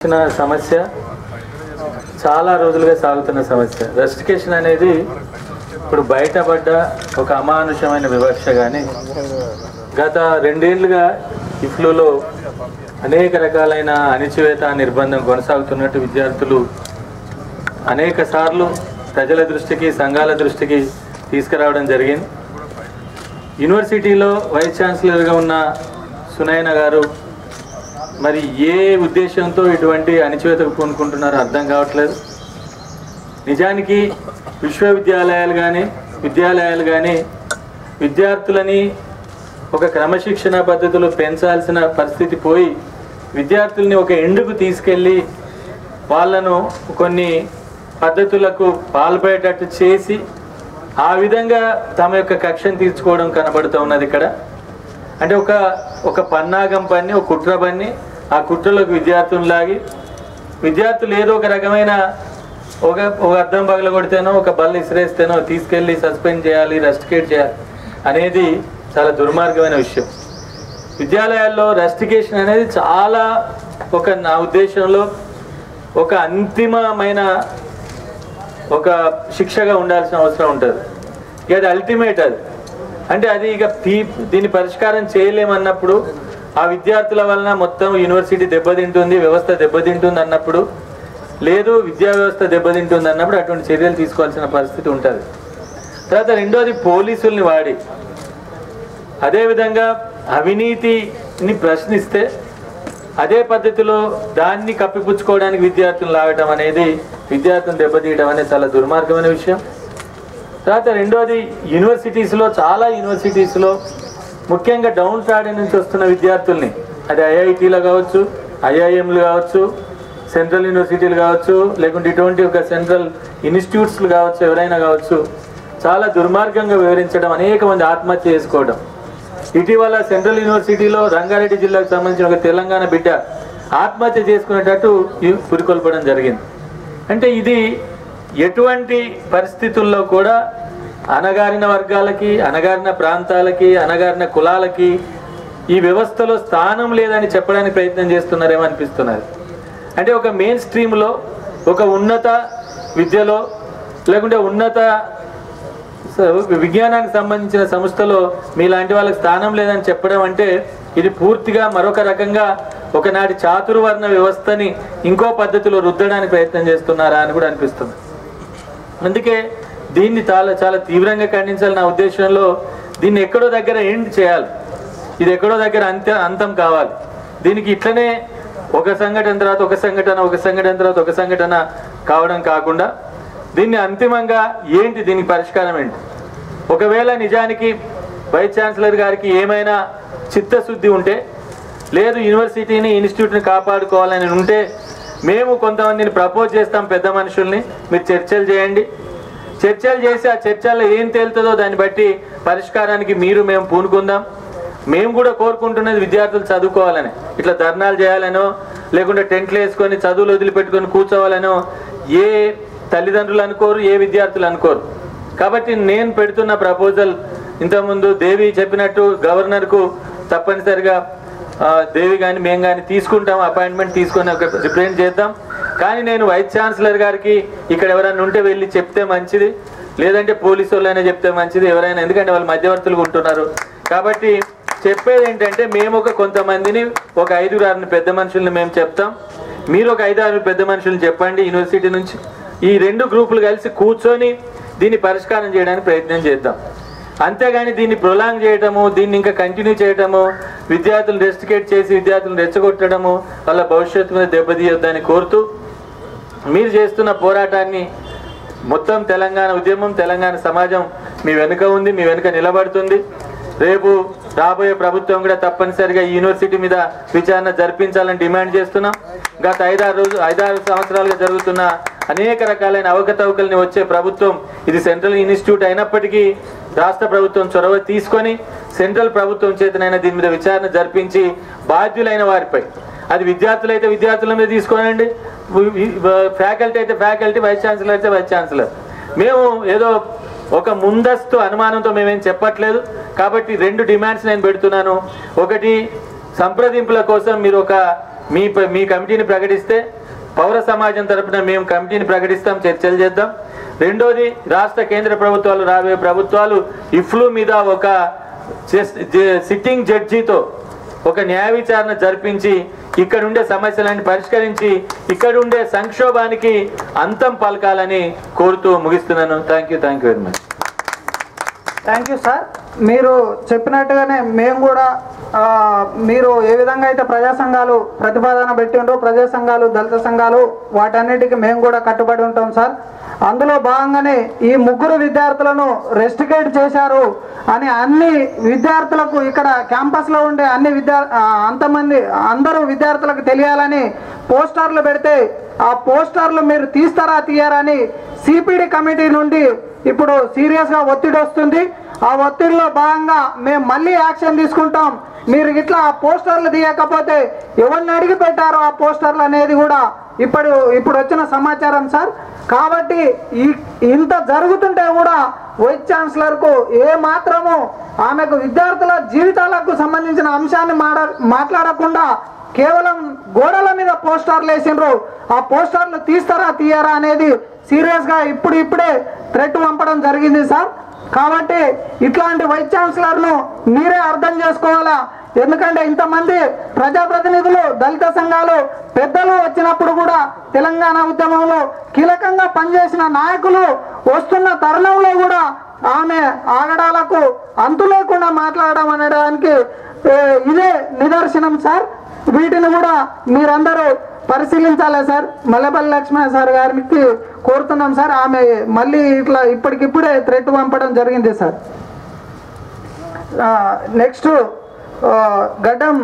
సమస్య చాలా రోజులుగా సాగుతున్న సమస్య. రస్టికేషన్ అనేది ఇప్పుడు బయటపడ్డ ఒక అమానుషమైన వివక్ష. కానీ గత 2 ఏళ్లుగా ఇఫ్లూలో అనేక రకాలైన అణిచివేత నిర్బంధం కొనసాగుతున్నట్టు విద్యార్థులు అనేక సార్లు ప్రజల దృష్టికి, సంఘాల దృష్టికి తీసుకురావడం జరిగింది. యూనివర్సిటీలో వైస్ ఛాన్సలర్గా ఉన్న సునయన గారు మరి ఏ ఉద్దేశంతో ఇటువంటి అణిచివేతకు పూనుకుంటున్నారో అర్థం కావట్లేదు. నిజానికి విశ్వవిద్యాలయాలు కానీ విద్యార్థులని ఒక క్రమశిక్షణ పద్ధతిలో పెంచాల్సిన పరిస్థితి పోయి విద్యార్థుల్ని ఒక ఎండుకు తీసుకెళ్ళి వాళ్ళను కొన్ని పద్ధతులకు పాల్పడేటట్టు చేసి ఆ విధంగా తమ యొక్క కక్షను తీర్చుకోవడం కనబడుతూ ఉన్నది. ఇక్కడ అంటే ఒక పన్నాగం పన్ని, ఒక కుట్ర పన్ని, ఆ కుట్రలోకి విద్యార్థులను లాగి విద్యార్థులు ఏదో ఒక రకమైన ఒక అద్దం పగల కొడితేనో, ఒక బల్ల ఇసిరేస్తేనో తీసుకెళ్ళి సస్పెండ్ చేయాలి, రస్టికేట్ చేయాలి అనేది చాలా దుర్మార్గమైన విషయం. విద్యాలయాల్లో రస్టికేషన్ అనేది చాలా నా ఉద్దేశంలో ఒక అంతిమమైన ఒక శిక్షగా ఉండాల్సిన అవసరం ఉంటుంది. ఇక అది అల్టిమేట్. అంటే అది ఇక దీన్ని పరిష్కారం చేయలేమన్నప్పుడు, ఆ విద్యార్థుల వలన మొత్తం యూనివర్సిటీ దెబ్బతింటుంది, వ్యవస్థ దెబ్బతింటుంది అన్నప్పుడు, లేదు విద్యా వ్యవస్థ దెబ్బతింటుంది అన్నప్పుడు అటువంటి చర్యలు తీసుకోవాల్సిన పరిస్థితి ఉంటుంది. తర్వాత రెండోది, పోలీసుల్ని వాడి అదేవిధంగా అవినీతిని ప్రశ్నిస్తే అదే పద్ధతిలో దాన్ని కప్పిపుచ్చుకోవడానికి విద్యార్థులు లాగటం అనేది, విద్యార్థులను దెబ్బతీయడం అనేది చాలా దుర్మార్గమైన విషయం. తర్వాత రెండోది, చాలా యూనివర్సిటీస్లో ముఖ్యంగా డౌన్ ట్రాడెన్ నుంచి వస్తున్న విద్యార్థుల్ని, అది ఐఐటీలు కావచ్చు, ఐఐఎంలు కావచ్చు, సెంట్రల్ యూనివర్సిటీలు కావచ్చు, లేకుంటే ఇటువంటి ఒక సెంట్రల్ ఇన్స్టిట్యూట్స్లు కావచ్చు, ఎవరైనా కావచ్చు, చాలా దుర్మార్గంగా వివరించడం, అనేక మంది ఆత్మహత్య చేసుకోవడం. ఇటీవల సెంట్రల్ యూనివర్సిటీలో రంగారెడ్డి జిల్లాకు సంబంధించిన ఒక తెలంగాణ బిడ్డ ఆత్మహత్య చేసుకునేటట్టు పురికొల్పడం జరిగింది. అంటే ఇది ఎటువంటి పరిస్థితుల్లో కూడా అణగారిన వర్గాలకి, అణగారిన ప్రాంతాలకి, అణగారిన కులాలకి ఈ వ్యవస్థలో స్థానం లేదని చెప్పడానికి ప్రయత్నం చేస్తున్నారేమో అనిపిస్తున్నది. అంటే ఒక మెయిన్ స్ట్రీమ్లో, ఒక ఉన్నత విద్యలో, లేకుంటే ఉన్నత విజ్ఞానానికి సంబంధించిన సంస్థలో మీలాంటి వాళ్ళకి స్థానం లేదని చెప్పడం అంటే ఇది పూర్తిగా మరొక రకంగా ఒకనాటి చాతుర్వర్ణ వ్యవస్థని ఇంకో పద్ధతిలో రుద్దడానికి ప్రయత్నం చేస్తున్నారా అని కూడా అనిపిస్తుంది. అందుకే దీన్ని చాలా తీవ్రంగా ఖండించాలి. నా ఉద్దేశంలో దీన్ని ఎక్కడో దగ్గర ఎండ్ చేయాలి. ఇది ఎక్కడో దగ్గర అంతం కావాలి. దీనికి ఇట్లనే ఒక సంఘటన తర్వాత ఒక సంఘటన తర్వాత ఒక సంఘటన కావడం కాకుండా దీన్ని అంతిమంగా దీనికి పరిష్కారం ఏంటి? ఒకవేళ నిజానికి వైస్ ఛాన్సలర్ గారికి ఏమైనా చిత్తశుద్ధి ఉంటే, లేదు యూనివర్సిటీని, ఇన్స్టిట్యూట్ని కాపాడుకోవాలని ఉంటే, మేము కొంతమందిని ప్రపోజ్ చేస్తాం, పెద్ద మనుషుల్ని, మీరు చర్చలు చేయండి. చర్చలు చేసి ఆ చర్చల్లో ఏం తేలుతుందో దాన్ని బట్టి పరిష్కారానికి మేము పూనుకుందాం. మేము కూడా కోరుకుంటున్నది విద్యార్థులు చదువుకోవాలని, ఇట్లా ధర్నాలు చేయాలనో, లేకుంటే టెంట్లు వేసుకొని చదువులు వదిలిపెట్టుకొని కూర్చోవాలనో ఏ తల్లిదండ్రులు అనుకోరు, ఏ విద్యార్థులు అనుకోరు. కాబట్టి నేను పెడుతున్న ప్రపోజల్, ఇంతకుముందు దేవి చెప్పినట్టు గవర్నర్కు తప్పనిసరిగా దేవి కానీ మేము కానీ తీసుకుంటాం, అపాయింట్మెంట్ తీసుకొని ఒక రిప్రజెంట్ చేద్దాం. కానీ నేను వైస్ ఛాన్సలర్ గారికి ఇక్కడ ఎవరైనా ఉంటే వెళ్ళి చెప్తే మంచిది, లేదంటే పోలీసు వాళ్ళైనా చెప్తే మంచిది, ఎవరైనా, ఎందుకంటే వాళ్ళు మధ్యవర్తులుగా ఉంటున్నారు. కాబట్టి చెప్పేది ఏంటంటే, మేము కొంతమందిని, ఒక 5-6 పెద్ద మనుషుల్ని మేము చెప్తాం, మీరు ఒక 5-6 పెద్ద మనుషుల్ని చెప్పండి యూనివర్సిటీ నుంచి. ఈ 2 గ్రూపులు కలిసి కూర్చొని దీన్ని పరిష్కారం చేయడానికి ప్రయత్నం చేద్దాం. అంతేగాని దీన్ని ప్రొలాంగ్ చేయటము, దీన్ని ఇంకా కంటిన్యూ చేయటము, విద్యార్థులను రెస్టికేట్ చేసి విద్యార్థులను రెచ్చగొట్టడము, వాళ్ళ భవిష్యత్తు మీద దెబ్బతీయొద్దని కోరుతూ, మీరు చేస్తున్న పోరాటాన్ని మొత్తం తెలంగాణ ఉద్యమం, తెలంగాణ సమాజం మీ వెనుక ఉంది, మీ వెనుక నిలబడుతుంది. రేపు రాబోయే ప్రభుత్వం కూడా తప్పనిసరిగా ఈ యూనివర్సిటీ మీద విచారణ జరిపించాలని డిమాండ్ చేస్తున్నాం. గత 5-6 సంవత్సరాలుగా జరుగుతున్న అనేక రకాలైన అవకతవకల్ని వచ్చే ప్రభుత్వం, ఇది సెంట్రల్ ఇన్స్టిట్యూట్ అయినప్పటికీ రాష్ట్ర ప్రభుత్వం చొరవ తీసుకొని సెంట్రల్ ప్రభుత్వం చేతనైనా దీని మీద విచారణ జరిపించి బాధ్యులైన వారిపై, అది విద్యార్థులైతే విద్యార్థుల మీద తీసుకోనండి, ఫ్యాకల్టీ అయితే ఫ్యాకల్టీ, వైస్ ఛాన్సలర్ అయితే వైస్ ఛాన్సలర్. మేము ఏదో ఒక ముందస్తు అనుమానంతో మేమేం చెప్పట్లేదు. కాబట్టి 2 డిమాండ్స్ నేను పెడుతున్నాను. ఒకటి, సంప్రదింపుల కోసం మీరు ఒక మీ కమిటీని ప్రకటిస్తే పౌర సమాజం తరపున మేము కమిటీని ప్రకటిస్తాం, చర్చలు చేద్దాం. రెండోది, రాష్ట్ర కేంద్ర ప్రభుత్వాలు, రాబోయే ప్రభుత్వాలు ఇఫ్లూ మీద ఒక సిట్టింగ్ జడ్జితో ఒక న్యాయ విచారణ జరిపించి ఇక్కడ ఉండే సమస్యలను పరిష్కరించి ఇక్కడ ఉండే సంక్షోభానికి అంతం పలకాలని కోరుతూ ముగిస్తున్నాను. Thank you very much. Thank you sir. మీరు చెప్పినట్టుగానే మేము కూడా మీరు ఏ విధంగా అయితే ప్రజా సంఘాలు ప్రతిపాదన పెట్టిండ్రో, ప్రజా సంఘాలు, దళిత సంఘాలు, వాటన్నిటికీ మేము కూడా కట్టుబడి ఉంటాం సార్. అందులో భాగంగానే ఈ 3 విద్యార్థులను రెస్టికేట్ చేశారు అని అన్ని విద్యార్థులకు, ఇక్కడ క్యాంపస్లో ఉండే అందరూ విద్యార్థులకు తెలియాలని పోస్టర్లు పెడితే ఆ పోస్టర్లు మీరు తీస్తారా తీయరా అని సిపిడి కమిటీ నుండి ఇప్పుడు సీరియస్గా ఒత్తిడి వస్తుంది. ఆ ఒత్తిడిలో భాగంగా మేము మళ్ళీ యాక్షన్ తీసుకుంటాం. మీరు ఇట్లా ఆ పోస్టర్లు తీయకపోతే ఎవరిని అడిగి పెట్టారో ఆ పోస్టర్లు అనేది కూడా ఇప్పుడు వచ్చిన సమాచారం సార్. కాబట్టి ఇంత జరుగుతుంటే కూడా వైస్ ఛాన్సలర్కు ఏ మాత్రము ఆమెకు విద్యార్థుల జీవితాలకు సంబంధించిన అంశాన్ని మాట్లాడకుండా కేవలం గోడల మీద పోస్టర్లు వేసిండ్రు. ఆ పోస్టర్లు తీస్తారా తీయరా అనేది సీరియస్గా ఇప్పుడే థ్రెట్ పంపడం జరిగింది సార్. కాబట్టి ఇట్లాంటి వైస్ ఛాన్సలర్ను మీరే అర్థం చేసుకోవాలా. ఎందుకంటే ఇంతమంది ప్రజాప్రతినిధులు, దళిత సంఘాలు, పెద్దలు వచ్చినప్పుడు కూడా తెలంగాణ ఉద్యమంలో కీలకంగా పనిచేసిన నాయకులు వస్తున్న తరుణంలో కూడా ఆమె ఆగడాలకు అంతు లేకుండా మాట్లాడడం అనడానికి ఇదే నిదర్శనం సార్. వీటిని కూడా మీరందరూ పరిశీలించాలి సార్. మల్లెపల్లి లక్ష్మణ సార్ గారికి కోరుతున్నాం సార్. ఆమె మళ్ళీ ఇట్లా ఇప్పటికిప్పుడే థ్రెట్ పంపడం జరిగింది సార్. నెక్స్ట్ గడ్డం